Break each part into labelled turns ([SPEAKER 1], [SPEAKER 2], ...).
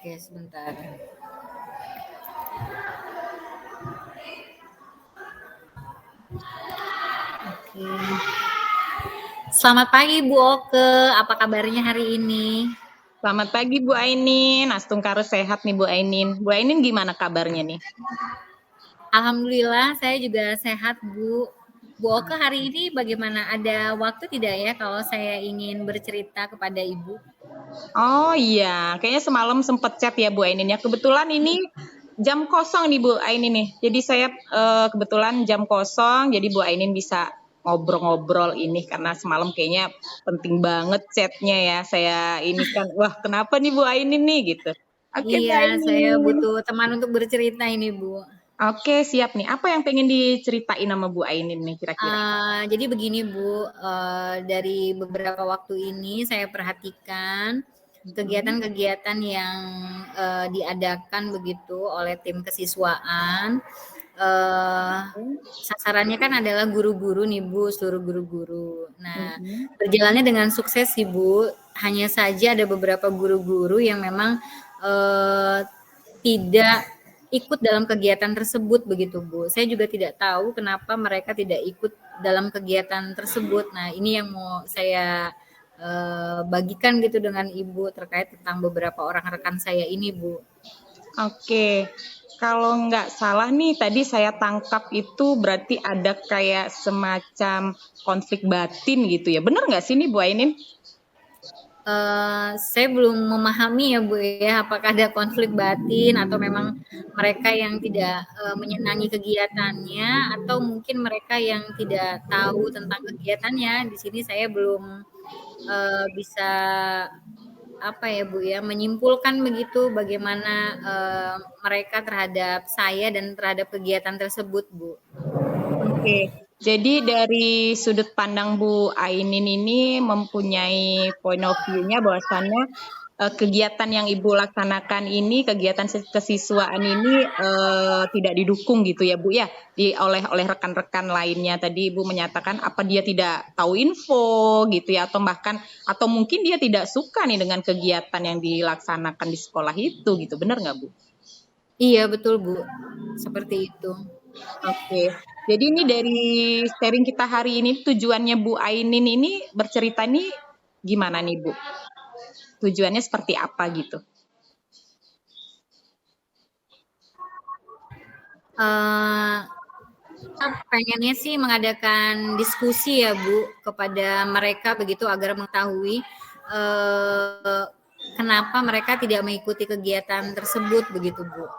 [SPEAKER 1] Oke, sebentar. Oke. Selamat pagi Bu Oke, apa kabarnya hari ini?
[SPEAKER 2] Selamat pagi Bu Ainin, Astungkaro sehat nih Bu Ainin. Bu Ainin gimana kabarnya nih?
[SPEAKER 1] Alhamdulillah saya juga sehat Bu. Bu Oke hari ini bagaimana? Ada waktu tidak ya kalau saya ingin bercerita kepada Ibu?
[SPEAKER 2] Oh iya, kayaknya semalam sempet chat ya Bu Ainin ya. Kebetulan ini jam kosong nih Bu Ainin nih. Jadi saya kebetulan jam kosong, jadi Bu Ainin bisa ngobrol-ngobrol ini karena semalam kayaknya penting banget chatnya ya. Saya ini kan, wah kenapa nih Bu Ainin nih gitu. Oke Bu
[SPEAKER 1] Iya, saya
[SPEAKER 2] Ainin.
[SPEAKER 1] butuh teman untuk bercerita ini Bu.
[SPEAKER 2] Oke siap nih. Apa yang pengen diceritain sama Bu Ainin nih kira-kira?
[SPEAKER 1] Jadi begini Bu, dari beberapa waktu ini saya perhatikan kegiatan-kegiatan yang diadakan begitu oleh tim kesiswaan. Sasarannya kan adalah guru-guru nih Bu, seluruh guru-guru. Nah,
[SPEAKER 2] Mm-mm.
[SPEAKER 1] berjalannya dengan sukses sih Bu. Hanya saja ada beberapa guru-guru yang memang tidak ikut dalam kegiatan tersebut begitu Bu. Saya juga tidak tahu kenapa mereka tidak ikut dalam kegiatan tersebut. Nah, ini yang mau saya bagikan gitu dengan Ibu terkait tentang beberapa orang rekan saya ini Bu.
[SPEAKER 2] Oke, kalau nggak salah nih tadi saya tangkap itu berarti ada kayak semacam konflik batin gitu ya. Bener nggak sih nih Bu Ainin?
[SPEAKER 1] Saya belum memahami ya Bu ya, apakah ada konflik batin atau memang mereka yang tidak menyenangi kegiatannya atau mungkin mereka yang tidak tahu tentang kegiatannya. Di sini saya belum bisa apa ya Bu ya, menyimpulkan begitu bagaimana mereka terhadap saya dan terhadap kegiatan tersebut Bu.
[SPEAKER 2] Oke, jadi dari sudut pandang Bu Ainin ini mempunyai point of view-nya bahwasannya kegiatan yang Ibu laksanakan ini, kegiatan kesiswaan ini tidak didukung gitu ya Bu ya, oleh rekan-rekan lainnya. Tadi Ibu menyatakan apa dia tidak tahu info gitu ya, atau mungkin dia tidak suka nih dengan kegiatan yang dilaksanakan di sekolah itu gitu, benar nggak Bu?
[SPEAKER 1] Iya betul Bu, seperti itu.
[SPEAKER 2] Oke, jadi ini dari sharing kita hari ini tujuannya Bu Ainin ini bercerita nih gimana nih Bu? Tujuannya seperti apa gitu?
[SPEAKER 1] Eh, Pengennya sih mengadakan diskusi ya Bu kepada mereka begitu agar mengetahui kenapa mereka tidak mengikuti kegiatan tersebut begitu Bu.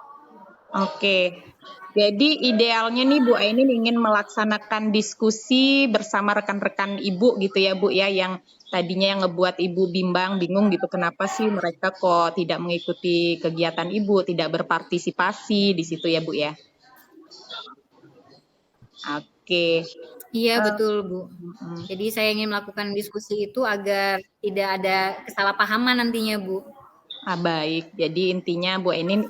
[SPEAKER 2] Oke, jadi idealnya nih Bu Ainin ingin melaksanakan diskusi bersama rekan-rekan Ibu gitu ya Bu ya, yang tadinya yang ngebuat Ibu bingung gitu kenapa sih mereka kok tidak mengikuti kegiatan Ibu, tidak berpartisipasi di situ ya Bu ya. Oke.
[SPEAKER 1] Iya
[SPEAKER 2] Eh,
[SPEAKER 1] betul Bu.
[SPEAKER 2] mm-mm.
[SPEAKER 1] Jadi saya ingin melakukan diskusi itu agar tidak ada kesalahpahaman nantinya Bu.
[SPEAKER 2] Baik. Jadi intinya Bu Enin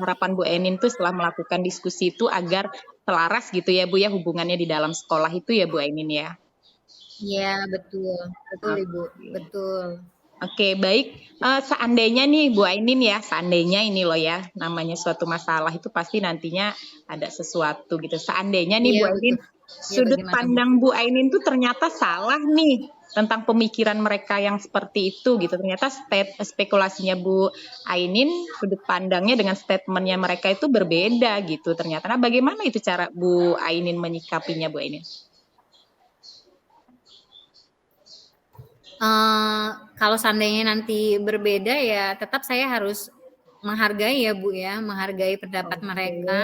[SPEAKER 2] harapan Bu Enin tuh setelah melakukan diskusi itu agar selaras gitu ya Bu ya hubungannya di dalam sekolah itu ya Bu Enin ya.
[SPEAKER 1] Iya betul, betul Ibu,
[SPEAKER 2] Oke.
[SPEAKER 1] betul.
[SPEAKER 2] Oke, baik. Seandainya nih Bu Ainin ya, seandainya ini loh ya, namanya suatu masalah itu pasti nantinya ada sesuatu gitu. Seandainya nih
[SPEAKER 1] Iya
[SPEAKER 2] Bu
[SPEAKER 1] betul.
[SPEAKER 2] Ainin,
[SPEAKER 1] Iya
[SPEAKER 2] sudut
[SPEAKER 1] bagaimana Bu?
[SPEAKER 2] pandang Bu Ainin tuh ternyata salah nih tentang pemikiran mereka yang seperti itu gitu. Ternyata spekulasinya Bu Ainin, sudut pandangnya dengan statementnya mereka itu berbeda gitu. Ternyata, nah bagaimana itu cara Bu Ainin menyikapinya Bu Ainin?
[SPEAKER 1] Kalau seandainya nanti berbeda ya tetap saya harus menghargai ya Bu ya, menghargai pendapat
[SPEAKER 2] Oke.
[SPEAKER 1] mereka.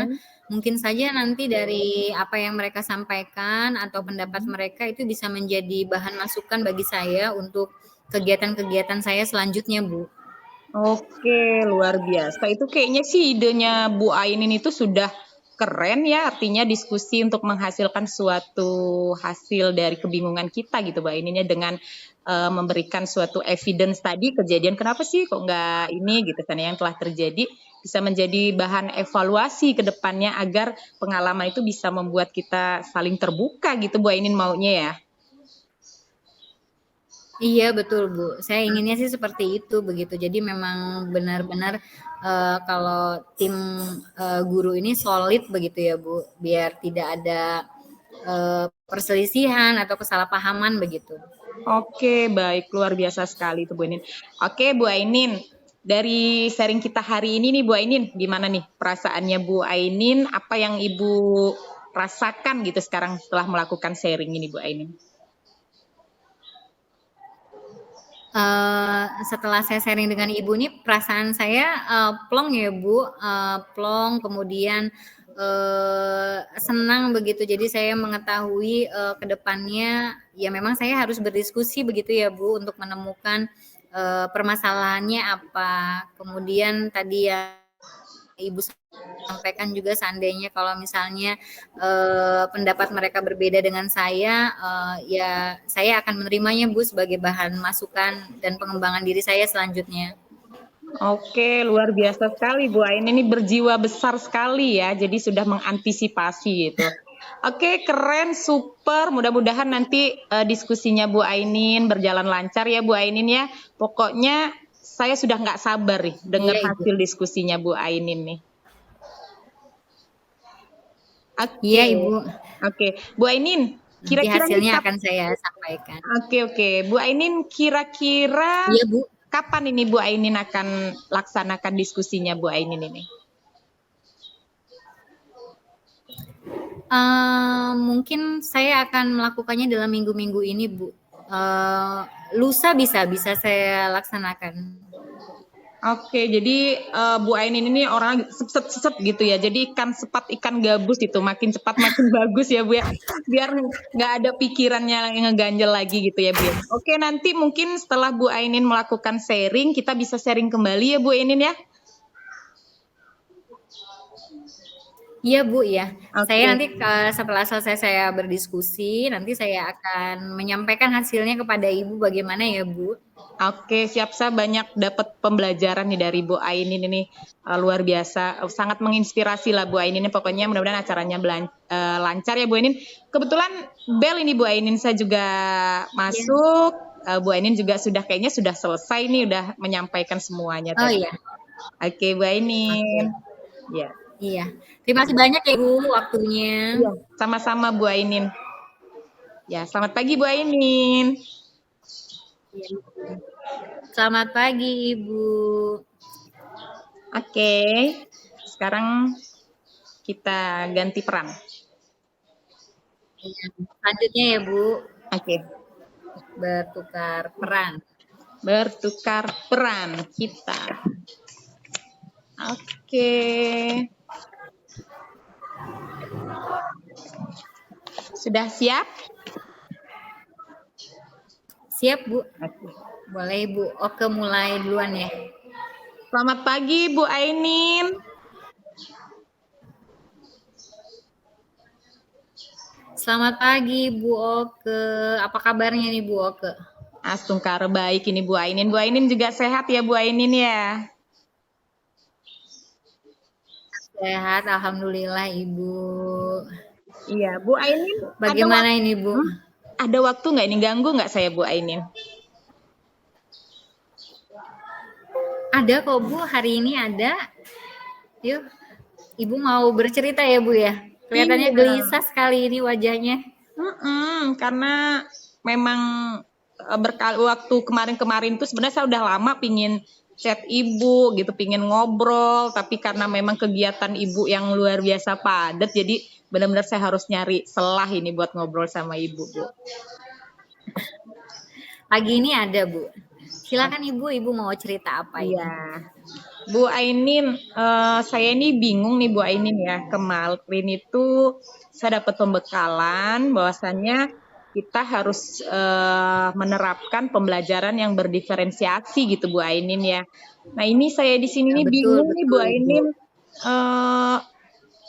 [SPEAKER 1] Mungkin saja nanti dari apa yang mereka sampaikan atau pendapat mereka itu bisa menjadi bahan masukan bagi saya untuk kegiatan-kegiatan saya selanjutnya Bu.
[SPEAKER 2] Oke, luar biasa. Itu kayaknya sih idenya Bu Ainin itu sudah keren ya, artinya diskusi untuk menghasilkan suatu hasil dari kebingungan kita gitu Bu Aininnya dengan memberikan suatu evidence tadi kejadian kenapa sih kok nggak ini gitu kan yang telah terjadi bisa menjadi bahan evaluasi ke depannya agar pengalaman itu bisa membuat kita saling terbuka gitu Bu Ainin maunya ya.
[SPEAKER 1] Iya betul Bu, saya inginnya sih seperti itu begitu. Jadi memang benar-benar kalau tim guru ini solid begitu ya Bu, biar tidak ada perselisihan atau kesalahpahaman begitu.
[SPEAKER 2] Oke, baik. Luar biasa sekali itu Bu Ainin. Oke, Bu Ainin. Dari sharing kita hari ini nih Bu Ainin, gimana nih perasaannya Bu Ainin? Apa yang Ibu rasakan gitu sekarang setelah melakukan sharing ini Bu Ainin?
[SPEAKER 1] Setelah saya sharing dengan Ibu nih, perasaan saya plong ya Bu, plong, kemudian senang begitu. Jadi saya mengetahui ke depannya ya memang saya harus berdiskusi begitu ya Bu untuk menemukan permasalahannya apa. Kemudian tadi yang Ibu sampaikan juga seandainya kalau misalnya pendapat mereka berbeda dengan saya, ya saya akan menerimanya Bu sebagai bahan masukan dan pengembangan diri saya selanjutnya.
[SPEAKER 2] Oke, luar biasa sekali Bu Ain. Ini berjiwa besar sekali ya, jadi sudah mengantisipasi gitu. Oke, keren, super. Mudah-mudahan nanti diskusinya Bu Ainin berjalan lancar ya Bu Ainin ya. Pokoknya saya sudah nggak sabar nih dengar
[SPEAKER 1] Iya Ibu.
[SPEAKER 2] hasil diskusinya Bu Ainin nih.
[SPEAKER 1] Iya
[SPEAKER 2] Oke,
[SPEAKER 1] Ibu.
[SPEAKER 2] oke. Bu Ainin,
[SPEAKER 1] Nanti
[SPEAKER 2] kira-kira nih
[SPEAKER 1] hasilnya akan saya sampaikan.
[SPEAKER 2] oke. Bu Ainin, kira-kira
[SPEAKER 1] Iya Bu.
[SPEAKER 2] kapan ini Bu Ainin akan laksanakan diskusinya Bu Ainin ini?
[SPEAKER 1] Mungkin saya akan melakukannya dalam minggu-minggu ini Bu. Lusa bisa saya laksanakan.
[SPEAKER 2] Oke, jadi Bu Ainin ini orang seset gitu ya. Jadi ikan sepat ikan gabus itu makin cepat makin bagus ya Bu ya. Biar nggak ada pikirannya yang ngeganjel lagi gitu ya Bu ya. Oke, nanti mungkin setelah Bu Ainin melakukan sharing, kita bisa sharing kembali ya Bu Ainin ya.
[SPEAKER 1] Iya Bu, ya. Saya
[SPEAKER 2] Oke.
[SPEAKER 1] nanti setelah selesai saya berdiskusi, nanti saya akan menyampaikan hasilnya kepada Ibu bagaimana ya Bu.
[SPEAKER 2] Oke, siap. Saya banyak dapat pembelajaran nih dari Bu Ainin ini. Luar biasa, sangat menginspirasi lah Bu Ainin ini. Pokoknya mudah-mudahan acaranya lancar ya Bu Ainin. Kebetulan bel ini Bu Ainin saya juga
[SPEAKER 1] Iya.
[SPEAKER 2] masuk. Bu Ainin juga kayaknya sudah selesai nih, udah menyampaikan semuanya
[SPEAKER 1] Oh
[SPEAKER 2] tadi.
[SPEAKER 1] iya,
[SPEAKER 2] Oke Bu
[SPEAKER 1] oke.
[SPEAKER 2] Ainin. Ya,
[SPEAKER 1] Iya. Terima kasih banyak ya Bu waktunya.
[SPEAKER 2] iya. Sama-sama Bu Ainin. Ya, selamat pagi Bu Ainin.
[SPEAKER 1] Iya. Selamat pagi Ibu.
[SPEAKER 2] Oke, sekarang kita ganti peran.
[SPEAKER 1] Iya. Selanjutnya ya Bu,
[SPEAKER 2] Oke.
[SPEAKER 1] bertukar peran.
[SPEAKER 2] Bertukar peran kita. Oke. Sudah siap?
[SPEAKER 1] Siap Bu?
[SPEAKER 2] Oke.
[SPEAKER 1] Boleh Bu. Oke, mulai duluan ya.
[SPEAKER 2] Selamat pagi Bu Ainin.
[SPEAKER 1] Selamat pagi Bu Oke. Apa kabarnya nih Bu Oke?
[SPEAKER 2] Astungkar baik ini Bu Ainin. Bu Ainin juga sehat ya Bu Ainin ya?
[SPEAKER 1] Sehat, alhamdulillah Ibu.
[SPEAKER 2] Iya, Bu Ainin
[SPEAKER 1] Bagaimana ini Bu?
[SPEAKER 2] ada waktu nggak ini ganggu nggak saya Bu Ainin?
[SPEAKER 1] Ada kok Bu, hari ini ada. Yuk, Ibu mau bercerita ya Bu ya? Kelihatannya
[SPEAKER 2] Iya.
[SPEAKER 1] gelisah sekali ini wajahnya.
[SPEAKER 2] Karena memang waktu kemarin-kemarin tuh sebenarnya saya udah lama pingin chat ibu gitu, pingin ngobrol, tapi karena memang kegiatan ibu yang luar biasa padat, jadi benar-benar saya harus nyari selah ini buat ngobrol sama ibu, Bu.
[SPEAKER 1] Pagi ini ada Bu. Silakan Ibu mau cerita apa ini?
[SPEAKER 2] Iya. Bu Ainin, saya ini bingung nih Bu Ainin ya. Kemarin itu saya dapat pembekalan bahwasannya kita harus menerapkan pembelajaran yang berdiferensiasi gitu Bu Ainin ya. Nah ini saya di sini
[SPEAKER 1] Ya,
[SPEAKER 2] nih
[SPEAKER 1] betul
[SPEAKER 2] bingung nih Bu
[SPEAKER 1] Ibu.
[SPEAKER 2] Ainin,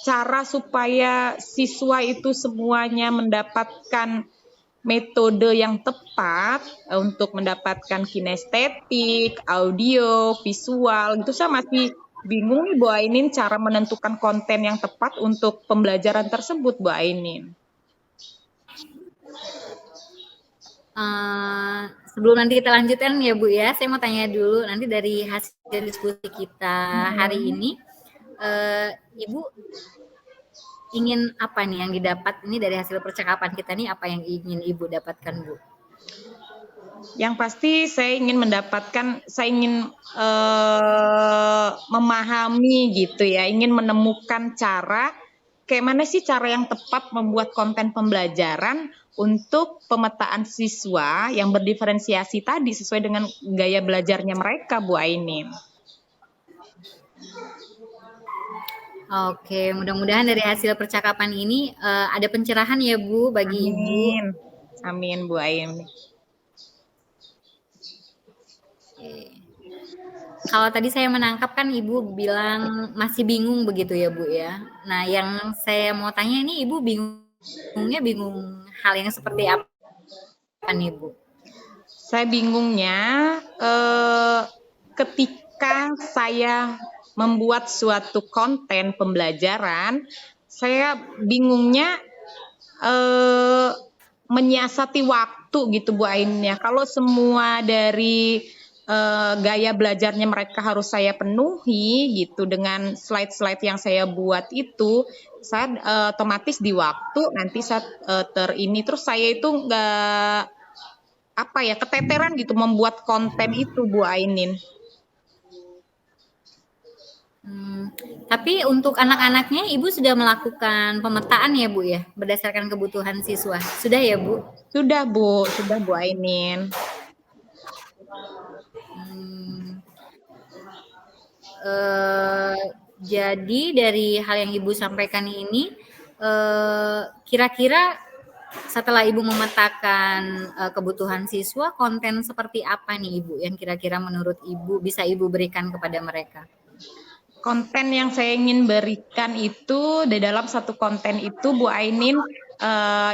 [SPEAKER 2] cara supaya siswa itu semuanya mendapatkan metode yang tepat untuk mendapatkan kinestetik, audio, visual gitu. Saya masih bingung nih Bu Ainin cara menentukan konten yang tepat untuk pembelajaran tersebut Bu Ainin.
[SPEAKER 1] sebelum nanti kita lanjutkan ya Bu ya, saya mau tanya dulu nanti dari hasil diskusi kita hari ini, Ibu ingin apa nih yang didapat ini dari hasil percakapan kita nih, apa yang ingin Ibu dapatkan Bu?
[SPEAKER 2] Yang pasti saya ingin memahami gitu ya, ingin menemukan cara kayak mana sih cara yang tepat membuat konten pembelajaran untuk pemetaan siswa yang berdiferensiasi tadi sesuai dengan gaya belajarnya mereka, Bu Ainin.
[SPEAKER 1] Oke, mudah-mudahan dari hasil percakapan ini ada pencerahan ya Bu bagi
[SPEAKER 2] Amin.
[SPEAKER 1] Ibu.
[SPEAKER 2] Amin Bu Ainin.
[SPEAKER 1] Kalau tadi saya menangkap kan Ibu bilang masih bingung begitu ya Bu ya. Nah yang saya mau tanya ini Ibu bingungnya bingung hal yang seperti apa nih Bu?
[SPEAKER 2] Saya bingungnya ketika saya membuat suatu konten pembelajaran, saya bingungnya menyiasati waktu gitu Bu Ainnya. Kalau semua dari gaya belajarnya mereka harus saya penuhi gitu dengan slide-slide yang saya buat itu, saya otomatis di waktu nanti saat terus saya itu nggak keteteran gitu membuat konten itu Bu Ainin.
[SPEAKER 1] Tapi untuk anak-anaknya Ibu sudah melakukan pemetaan ya Bu ya, berdasarkan kebutuhan siswa. Sudah ya Bu?
[SPEAKER 2] Sudah Bu Ainin.
[SPEAKER 1] Jadi dari hal yang Ibu sampaikan ini, kira-kira setelah Ibu memetakan kebutuhan siswa, konten seperti apa nih Ibu yang kira-kira menurut Ibu bisa Ibu berikan kepada mereka?
[SPEAKER 2] Konten yang saya ingin berikan itu di dalam satu konten itu Bu Ainin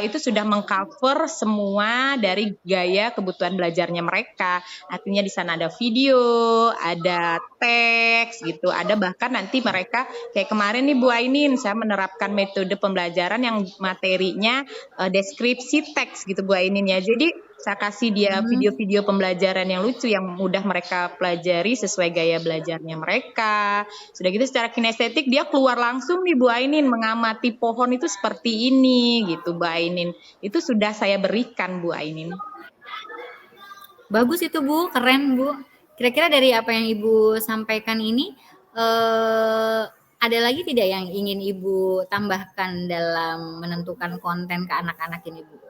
[SPEAKER 2] itu sudah mengcover semua dari gaya kebutuhan belajarnya mereka. Artinya di sana ada video, ada teks gitu, ada bahkan nanti mereka kayak kemarin nih Bu Ainin saya menerapkan metode pembelajaran yang materinya deskripsi teks gitu Bu Ainin ya. Jadi saya kasih dia video-video pembelajaran yang lucu yang mudah mereka pelajari sesuai gaya belajarnya mereka. Sudah gitu secara kinestetik dia keluar langsung nih Bu Ainin mengamati pohon itu seperti ini gitu Bu Ainin. Itu sudah saya berikan Bu Ainin.
[SPEAKER 1] Bagus itu Bu, keren Bu. Kira-kira dari apa yang Ibu sampaikan ini, ada lagi tidak yang ingin Ibu tambahkan dalam menentukan konten ke anak-anak ini Bu?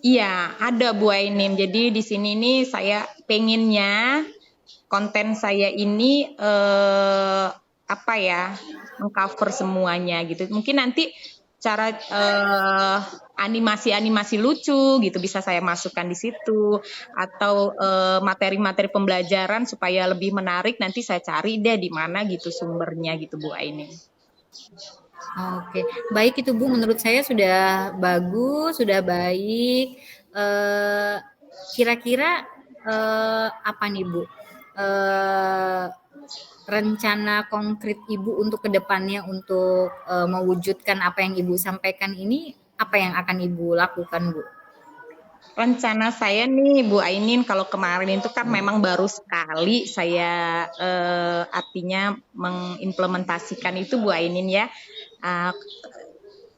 [SPEAKER 2] Iya, ada Bu Ainin. Jadi di sini nih saya pengennya konten saya ini mengcover semuanya gitu. Mungkin nanti cara animasi-animasi lucu gitu bisa saya masukkan di situ atau materi-materi pembelajaran supaya lebih menarik nanti saya cari deh di mana gitu sumbernya gitu Bu Ainin.
[SPEAKER 1] Oke, baik itu Bu, menurut saya sudah bagus, sudah baik. Kira-kira apa nih Bu? Rencana konkret Ibu untuk kedepannya untuk mewujudkan apa yang Ibu sampaikan ini, apa yang akan Ibu lakukan Bu?
[SPEAKER 2] Rencana saya nih Bu Ainin kalau kemarin itu kan memang baru sekali saya artinya mengimplementasikan itu Bu Ainin ya.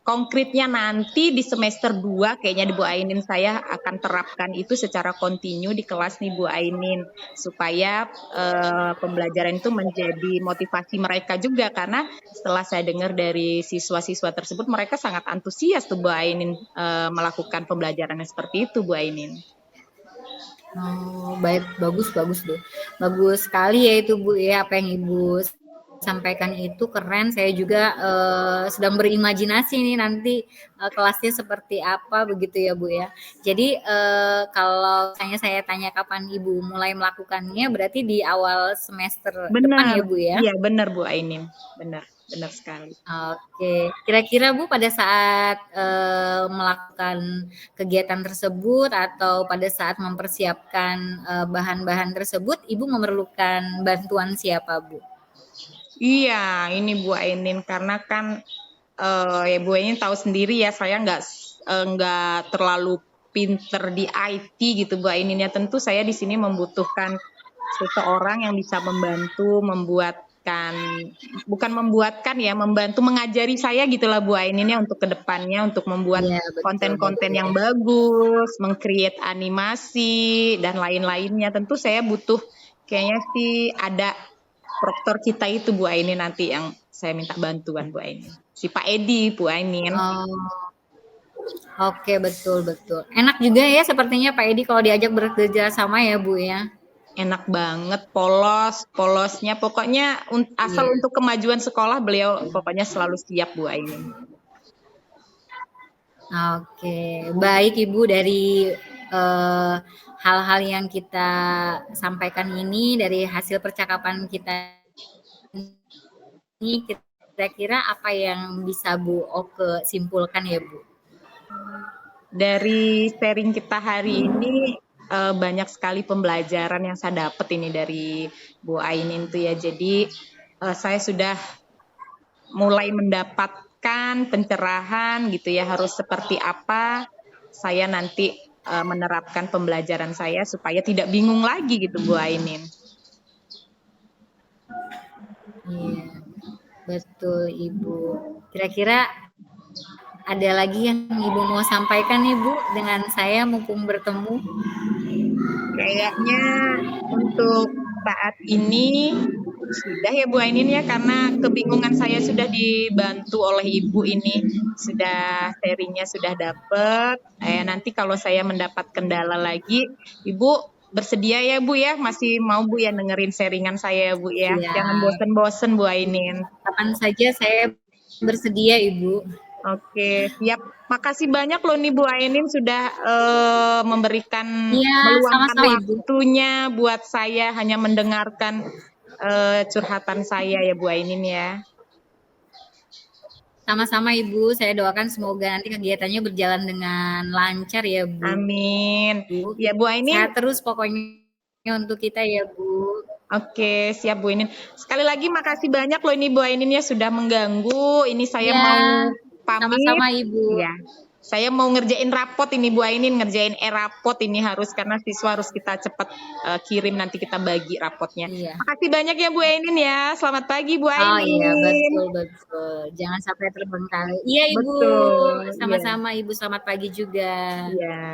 [SPEAKER 2] Konkretnya nanti di semester 2 kayaknya di Bu Ainin saya akan terapkan itu secara kontinu di kelas nih Bu Ainin supaya pembelajaran itu menjadi motivasi mereka juga karena setelah saya dengar dari siswa-siswa tersebut mereka sangat antusias tuh Bu Ainin melakukan pembelajaran seperti itu Bu Ainin.
[SPEAKER 1] Oh, baik, bagus Bu. Bagus sekali ya itu Bu ya apa yang Ibu sampaikan itu keren. Saya juga sedang berimajinasi nih nanti kelasnya seperti apa begitu ya Bu ya. Jadi kalau saya tanya kapan Ibu mulai melakukannya, berarti di awal semester depan ya Bu ya?
[SPEAKER 2] Iya benar Bu Ainin, benar sekali.
[SPEAKER 1] Oke, kira-kira Bu pada saat melakukan kegiatan tersebut atau pada saat mempersiapkan bahan-bahan tersebut, Ibu memerlukan bantuan siapa Bu?
[SPEAKER 2] Iya, ini Bu Ainin karena kan ya Bu Ainin tahu sendiri ya saya nggak terlalu pinter di IT gitu Bu Ainin ya. Tentu saya di sini membutuhkan seseorang yang bisa membantu mengajari saya gitulah Bu Ainin ya untuk kedepannya untuk membuat
[SPEAKER 1] Iya, betul
[SPEAKER 2] konten-konten yang
[SPEAKER 1] betul.
[SPEAKER 2] bagus, meng-create animasi dan lain-lainnya. Tentu saya butuh kayaknya sih ada proktor kita itu Bu Ainin nanti yang saya minta bantuan Bu Ainin. Si Pak Edi Bu Ainin.
[SPEAKER 1] Oh, oke, betul betul. Enak juga ya sepertinya Pak Edi kalau diajak bekerja sama ya, Bu, ya?
[SPEAKER 2] Enak banget, polosnya pokoknya asal
[SPEAKER 1] Iya.
[SPEAKER 2] untuk kemajuan sekolah beliau pokoknya selalu siap Bu Ainin.
[SPEAKER 1] Oke, baik Ibu dari hal-hal yang kita sampaikan ini dari hasil percakapan kita ini kira-kira apa yang bisa Bu Oke simpulkan ya Bu?
[SPEAKER 2] Dari sharing kita hari ini banyak sekali pembelajaran yang saya dapat ini dari Bu Ainin tuh ya. Jadi saya sudah mulai mendapatkan pencerahan gitu ya harus seperti apa saya nanti menerapkan pembelajaran saya supaya tidak bingung lagi gitu Bu Ainin.
[SPEAKER 1] Iya, betul Ibu. Kira-kira ada lagi yang Ibu mau sampaikan nih Bu dengan saya mumpung bertemu?
[SPEAKER 2] Kayaknya untuk saat ini sudah ya Bu Ainin ya karena kebingungan saya sudah dibantu oleh Ibu ini sudah sharingnya sudah dapet. Nanti kalau saya mendapat kendala lagi, Ibu bersedia ya Bu ya masih mau Bu ya dengerin sharingan saya ya Bu ya.
[SPEAKER 1] Iya.
[SPEAKER 2] Jangan bosen-bosen Bu Ainin.
[SPEAKER 1] Kapan saja saya bersedia Ibu.
[SPEAKER 2] Oke, siap. Makasih banyak loh nih Bu Ainin sudah
[SPEAKER 1] Iya,
[SPEAKER 2] meluangkan
[SPEAKER 1] sama-sama Ibu.
[SPEAKER 2] waktunya buat saya hanya mendengarkan curhatan saya ya Bu Ainin ya.
[SPEAKER 1] Sama-sama Ibu, saya doakan semoga nanti kegiatannya berjalan dengan lancar ya Bu.
[SPEAKER 2] Amin.
[SPEAKER 1] Bu,
[SPEAKER 2] Ya Bu Ainin.
[SPEAKER 1] sehat terus pokoknya untuk kita ya Bu.
[SPEAKER 2] Oke, siap Bu Ainin. Sekali lagi makasih banyak loh ini Bu Ainin ya sudah mengganggu. Ini saya
[SPEAKER 1] Ya,
[SPEAKER 2] mau pamit.
[SPEAKER 1] sama-sama Ibu.
[SPEAKER 2] Ya. Saya mau ngerjain rapot ini Bu Ainin, ngerjain rapot ini harus karena siswa harus kita cepat kirim nanti kita bagi rapotnya.
[SPEAKER 1] Iya.
[SPEAKER 2] Makasih banyak ya Bu Ainin ya. Selamat pagi Bu Ainin.
[SPEAKER 1] Oh iya, betul betul. Jangan sampai terbengkalai. Iya Ibu.
[SPEAKER 2] Betul.
[SPEAKER 1] Sama-sama Ibu, selamat pagi juga.
[SPEAKER 2] Iya.